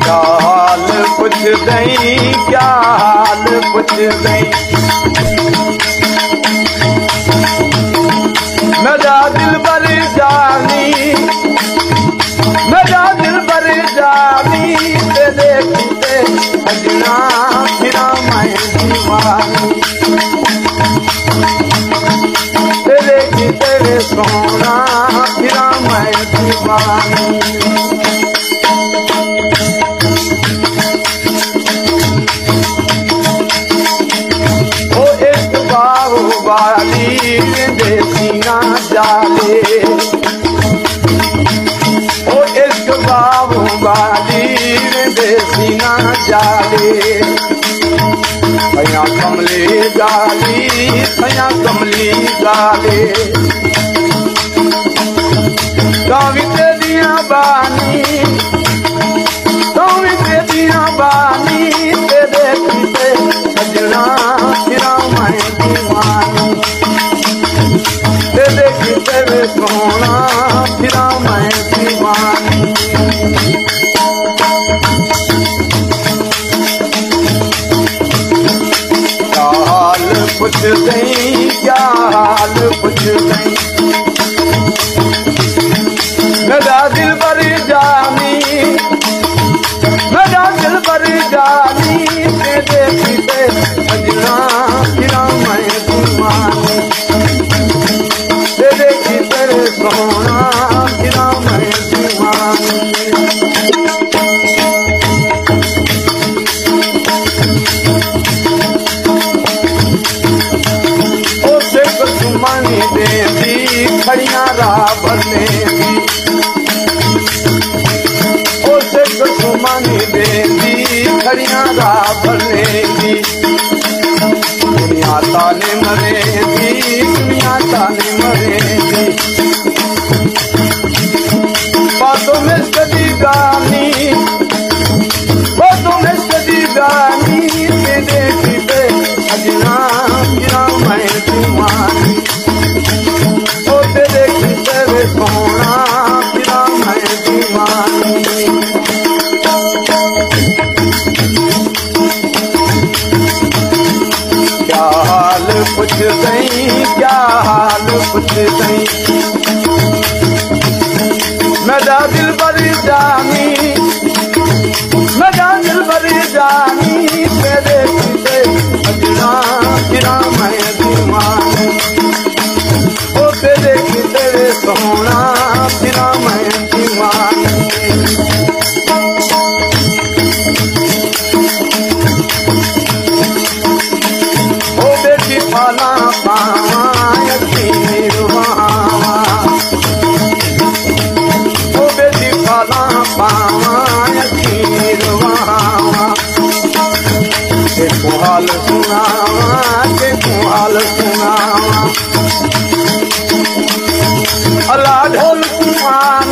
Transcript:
क्या हाल पुछ दई, क्या हाल पुछ दई। मेरा दिल बर जानी, मेरा दिल बर जानी, तेरे किते सजना फिरा मैं दीवानी। तेरे किते सोना फिरा मैं दीवानी। वाली देसीना जाले, ओ इश्क बाबू वाली देसीना जाले। खया कमली गाली, खया कमली गाले। गावी तेरिया बानी, गावी तेरिया बानी, तेरे किते सजना फिरा मैं दीवानी। तेरे किते सोना फिरा मैं दीवानी। क्या हाल पुछ दई, क्या हाल पुछ दई। मेरा दिल बर जानी, मेरा दिल बर जानी, तेरे किते सजना फिरा मैं दीवानी। तेरे किते सोना फिरा मैं दीवानी। उसे कुसुमानी देवी खड़िया राह भरने दी। उसे कुसुमानी देवी खड़िया राह भरने दी। दुनिया ताने मरेगी, दुनिया ताने मरेगी। बातों में सदी गानी, बातों में सदी गानी, तेरे किते सजना फिरा मैं दीवानी। ओ तेरे किते सोना फिरा मैं दीवानी। क्या हाल पुछ दई, क्या हाल पुछ दई। मेरा दिल बर जानी, मेरा दिल बर जानी, तेरे किते सजना फिरा मैं दीवानी। ओ तेरे किते सोना फिरा मैं दीवानी। पाला पावा यकीनी रुहावा, ओ बेटी पाला पावा यकीनी रुहावा। देखो हाल सुनावा, देखो हाल सुनावा। अल्लाह ढोल कुमार